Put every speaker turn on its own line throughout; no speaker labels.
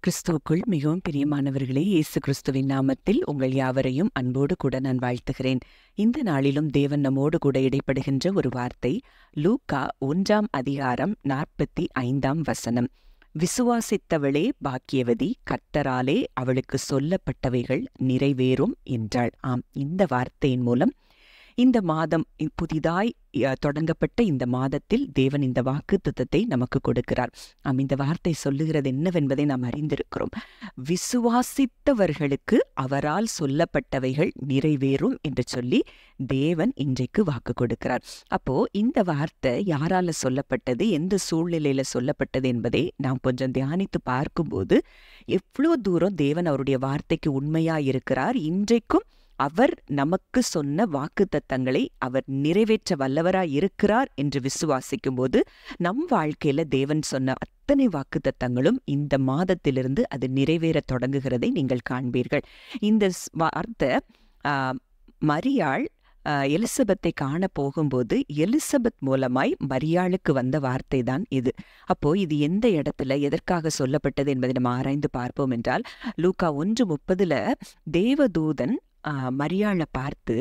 கிறிஸ்துவுக்குள் மிகவும் பிரியமானவர்களே, இயேசு கிறிஸ்துவின் நாமத்தில் உங்கள் யாவரையும் அன்போடு கூட நான் வாழ்த்துகிறேன். இந்த நாளிலும் தேவன் நம்மோடு கூட இடைப்படுகின்ற ஒரு வார்த்தை லூக்கா 1:45 விசுவாசித்தவளே பாக்கியவதி, கர்த்தராலே அவளுக்கு சொல்லப்பட்டவைகள் நிறைவேறும் என்றாள். ஆம், இந்த வார்த்தையின் மூலம் இந்த மாதம் புதிதாய் தொடங்கப்பட்ட இந்த மாதத்தில் தேவன் இந்த வாக்குத்தத்தத்தை நமக்கு கொடுக்கிறார். இந்த வார்த்தை சொல்லுகிறது என்னவென்பதை நாம் அறிந்திருக்கிறோம். விசுவாசித்தவர்களுக்கு அவரால் சொல்லப்பட்டவைகள் நிறைவேறும் என்று சொல்லி தேவன் இன்றைக்கு வாக்கு கொடுக்கிறார். அப்போ இந்த வார்த்தை யாரால சொல்லப்பட்டது, எந்த சூழ்நிலையில சொல்லப்பட்டது என்பதை நாம் கொஞ்சம் தியானித்து பார்க்கும்போது எவ்வளோ தூரம் தேவன் அவருடைய வார்த்தைக்கு உண்மையாயிருக்கிறார். இன்றைக்கும் அவர் நமக்கு சொன்ன வாக்குத்தத்தங்களை அவர் நிறைவேற்ற வல்லவராய் இருக்கிறார் என்று விசுவாசிக்கும் போது நம் வாழ்க்கையில தேவன் சொன்ன அத்தனை வாக்குத்தத்தங்களும் இந்த மாதத்திலிருந்து அது நிறைவேற தொடங்குகிறதை நீங்கள் காண்பீர்கள். இந்த வார்த்தை மரியாள் எலிசபெத்தை காண போகும்போது எலிசபெத் மூலமாய் மரியாளுக்கு வந்த வார்த்தை தான் இது. அப்போ இது எந்த இடத்துல எதற்காக சொல்லப்பட்டது என்பதை நம்ம ஆராய்ந்து பார்ப்போம் என்றால், லூக்கா 1:30 தேவதூதன் மரியாளை பார்த்து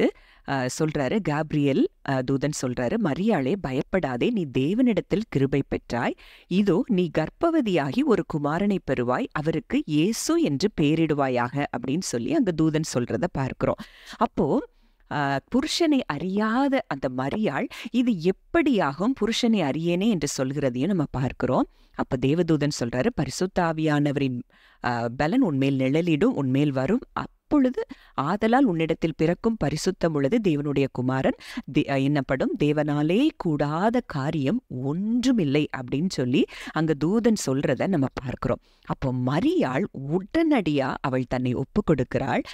சொல்றாரு, காப்ரியேல் தூதன் சொல்றாரு, மரியாளே பயப்படாதே, நீ தேவனிடத்தில் கிருபை பெற்றாய், இதோ நீ கர்ப்பவதியாகி ஒரு குமாரனை பெறுவாய், அவருக்கு இயேசு என்று பெயரிடுவாயாக அப்படின்னு சொல்லி அங்க தூதன் சொல்றத பார்க்கிறோம். அப்போ புருஷனை அறியாத அந்த மரியாள் இது எப்படியாகும், புருஷனை அறியேனே என்று சொல்கிறதையும் நம்ம பார்க்கிறோம். அப்ப தேவதூதன் சொல்றாரு, பரிசுத்த ஆவியானவரின் பலன் உன்மேல் நிழலிடும், உன்மேல் வரும், அப்பொழுது ஆதலால் உன்னிடத்தில் பிறக்கும் பரிசுத்தம் உள்ளது தேவனுடைய குமாரன் என்னப்படும், தேவனாலே கூடாத காரியம் ஒன்றுமில்லை அப்படின்னு சொல்லி அங்க தூதன் சொல்றத நம்ம பார்க்கிறோம். அப்போ மரியாள் உடனடியா அவள் தன்னை ஒப்பு கொடுக்கிறாள்.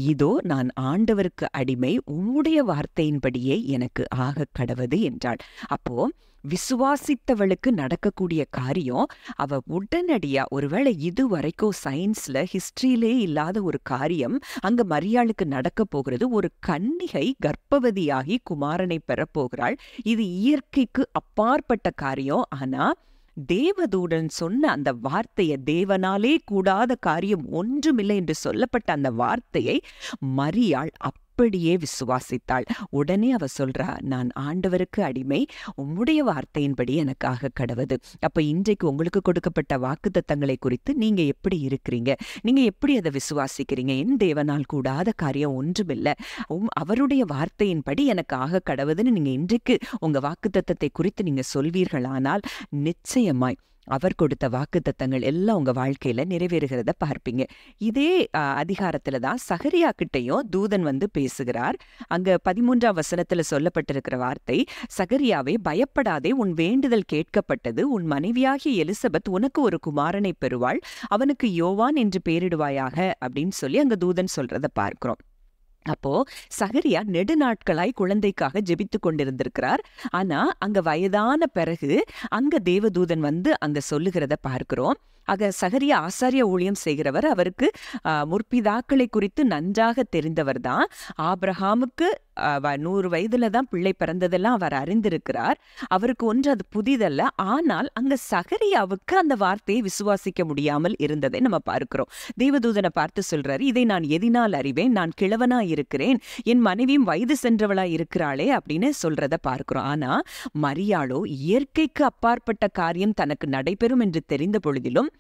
இதோ நான் ஆண்டவருக்கு அடிமை, உம்முடைய வார்த்தையின்படியே எனக்கு ஆக கடவது என்றாள். அப்போ விசுவாசித்தவளுக்கு நடக்கக்கூடிய காரியம் அவ உடனடியா, ஒருவேளை இதுவரைக்கும் சயின்ஸ்ல ஹிஸ்டரியிலே இல்லாத ஒரு காரியம் அங்க மரியாளுக்கு நடக்க போகிறது. ஒரு கன்னிகை கர்ப்பவதியாகி குமாரனை பெறப்போகிறாள். இது இயற்கைக்கு அப்பாற்பட்ட காரியம். ஆனா தேவதூதன் சொன்ன அந்த வார்த்தையை, தேவனாலே கூடாத காரியம் ஒன்றுமில்லை என்று சொல்லப்பட்ட அந்த வார்த்தையை மரியாள் அப்படியே விசுவாசித்தாள். உடனே அவ சொல்றா, நான் ஆண்டவருக்கு அடிமை, உம்முடைய வார்த்தையின்படி எனக்காக கடவது. அப்ப இன்றைக்கு உங்களுக்கு கொடுக்கப்பட்ட வாக்குத்தத்தங்களை குறித்து நீங்க எப்படி இருக்கிறீங்க, நீங்க எப்படி அதை விசுவாசிக்கிறீங்க? என் தேவனால் கூடாத காரியம் ஒன்றுமில்லை, அவருடைய வார்த்தையின்படி எனக்கு ஆக கடவுதுன்னு நீங்க இன்றைக்கு உங்க வாக்குத்தத்தத்தை குறித்து நீங்க சொல்வீர்களானால் நிச்சயமாய் அவர் கொடுத்த வாக்குத்தத்தங்கள் எல்லாம் உங்க வாழ்க்கையில நிறைவேறுகிறத பார்ப்பீங்க. இதே அதிகாரத்துல தான் சகரியா கிட்டையும் தூதன் வந்து பேசுகிறார். அங்க 13 சொல்லப்பட்டிருக்கிற வார்த்தை, சகரியாவே பயப்படாதே, உன் வேண்டுதல் கேட்கப்பட்டது, உன் மனைவியாகிய எலிசபெத் உனக்கு ஒரு குமாரனை பெறுவாள், அவனுக்கு யோவான் என்று பெயரிடுவாயாக அப்படின்னு சொல்லி அங்க தூதன் சொல்றத பார்க்கிறோம். அப்போ சகரியா நெடுநாட்களாய் குழந்தைக்காக ஜெபித்து கொண்டிருந்திருக்கிறார். ஆனா அங்க வயதான பிறகு அங்க தேவதூதன் வந்து அங்க சொல்லுகிறத பார்க்கிறோம். ஆக சகரியா ஆசாரிய ஊழியம் செய்கிறவர். அவருக்கு முற்பிதாக்களை குறித்து நன்றாக தெரிந்தவர் தான். ஆபிரகாமுக்கு 100 வயதுல தான் பிள்ளை பிறந்ததெல்லாம் அவர் அறிந்திருக்கிறார். அவருக்கு ஒன்று அது புதிதல்ல. ஆனால் அங்க சகரியாவுக்கு அந்த வார்த்தையை விசுவாசிக்க முடியாமல் இருந்ததை நம்ம பார்க்கிறோம். தேவதூதனை பார்த்து சொல்றாரு, இதை நான் எதினால் அறிவேன், நான் கிழவனா இருக்கிறேன், என் மனைவியும் வயது சென்றவளா இருக்கிறாளே அப்படின்னு சொல்றத பார்க்கிறோம். ஆனா மரியாளோ இயற்கைக்கு அப்பாற்பட்ட காரியம் தனக்கு நடைபெறும் என்று தெரிந்த பொழுதிலும்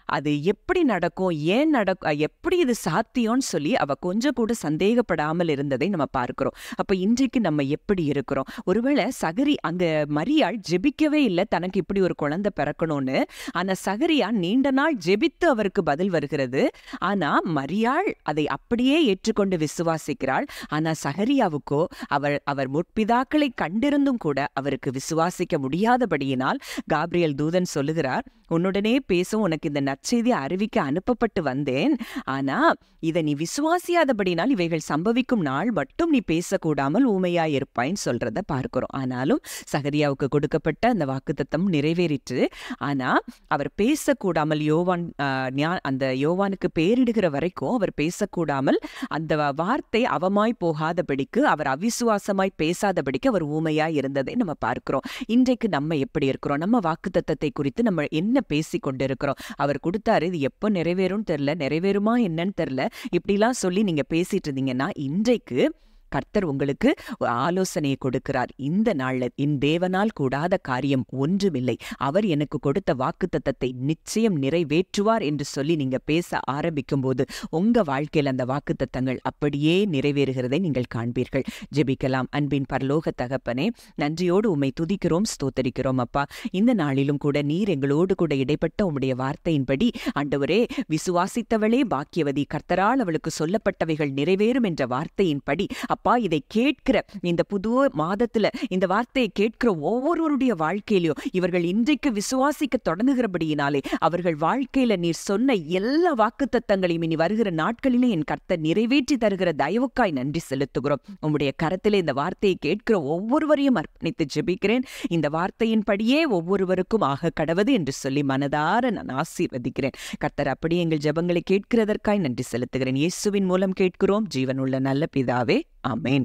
அது எப்படி நடக்கும், ஏன் நடக்கும், எப்படி இது சாத்தியம்னு சொல்லி அவ கொஞ்சம் கூட சந்தேகப்படாமல் இருந்ததை நம்ம பார்க்கிறோம். அப்ப இன்றைக்கு நம்ம எப்படி இருக்கிறோம்? ஒருவேளை அங்க மரியாள் ஜெபிக்கவே இல்லை தனக்கு இப்படி ஒரு குழந்தை பிறக்கணும்னு. ஆனா சகரியா நீண்ட நாள் ஜெபித்து அவருக்கு பதில் வருகிறது. ஆனா மரியாள் அதை அப்படியே ஏற்றுக்கொண்டு விசுவாசிக்கிறாள். ஆனா சகரியாவுக்கோ அவர் முற்பிதாக்களை கண்டிருந்தும் கூட அவருக்கு விசுவாசிக்க முடியாதபடியினால் காப்ரியேல் தூதன் சொல்லுகிறார், உன்னுடனே பேசும் உனக்கு இந்த நற்செய்தி அறிவிக்க அனுப்பப்பட்டு வந்தேன். ஆனா இதை நீ விசுவாசியாதபடினால் இவைகள் சம்பவிக்கும் நாள் மட்டும் நீ பேசக்கூடாமல் ஊமையாயிருப்பாயின்னு சொல்றத பார்க்கிறோம். ஆனாலும் சகரியாவுக்கு கொடுக்கப்பட்ட அந்த வாக்குத்தத்தம் நிறைவேறிற்று. ஆனா அவர் பேசக்கூடாமல் அந்த யோவானுக்கு பேரிடுகிற வரைக்கும் அவர் பேசக்கூடாமல், அந்த வார்த்தை அவமாய் போகாதபடிக்கு, அவர் அவிசுவாசமாய் பேசாதபடிக்கு அவர் ஊமையாய் இருந்ததை நம்ம பார்க்கிறோம். இன்றைக்கு நம்ம எப்படி இருக்கிறோம்? நம்ம வாக்குத்தத்தத்தை குறித்து நம்ம என்ன பேசி கொண்டிருக்கிறோம். அவர் கொடுத்தாரு, இது எப்போ நிறைவேறும்னு தெரியல, நிறைவேறுமா என்னன்னு தெரியல, இப்படிலாம் சொல்லி நீங்க பேசிட்டு இருந்தீங்கன்னா, இன்றைக்கு கர்த்தர் உங்களுக்கு ஆலோசனையை கொடுக்கிறார். இந்த நாள்ல என் தேவனால் கூடாத காரியம் ஒன்றுமில்லை, அவர் எனக்கு கொடுத்த வாக்குத்தத்தத்தை நிச்சயம் நிறைவேற்றுவார் என்று சொல்லி நீங்க பேச ஆரம்பிக்கும் போது உங்க வாழ்க்கையில் அந்த வாக்குத்தத்தங்கள் அப்படியே நிறைவேறுகிறதை நீங்கள் காண்பீர்கள். ஜெபிக்கலாம். அன்பின் பரலோக தகப்பனே, நன்றியோடு உம்மை துதிக்கிறோம், ஸ்தோத்தரிக்கிறோம் அப்பா. இந்த நாளிலும் கூட நீர் எங்களோடு கூட இடைப்பட்ட உம்முடைய வார்த்தையின்படி ஆண்டவரே, விசுவாசித்தவளே பாக்கியவதி, கர்த்தரால் அவளுக்கு சொல்லப்பட்டவைகள் நிறைவேறும் என்ற வார்த்தையின்படி அப்பா, இதை கேட்கிற இந்த புது மாதத்துல இந்த வார்த்தையை கேட்கிற ஒவ்வொருவருடைய வாழ்க்கையிலும் இவர்கள் இன்றைக்கு விசுவாசிக்க தொடங்குகிறபடியினாலே அவர்கள் வாழ்க்கையில நீர் சொன்ன எல்லா வாக்குத்தத்தங்களையும் இனி வருகிற நாட்களிலே என் கர்த்தர் நிறைவேற்றி தருகிற தயவுக்காய் நன்றி செலுத்துகிறோம். உம்முடைய கரத்திலே இந்த வார்த்தையை கேட்கிற ஒவ்வொருவரையும் அர்ப்பணித்து ஜெபிக்கிறேன். இந்த வார்த்தையின்படியே ஒவ்வொருவருக்கும் ஆக கடவது என்று சொல்லி மனதார நான் ஆசீர்வதிக்கிறேன். கர்த்தர் அப்படியே எங்கள் ஜெபங்களை கேட்கிறதற்காய் நன்றி செலுத்துகிறேன். இயேசுவின் மூலம் கேட்கிறோம், ஜீவனுள்ள நல்ல பிதாவே. ஆமென்.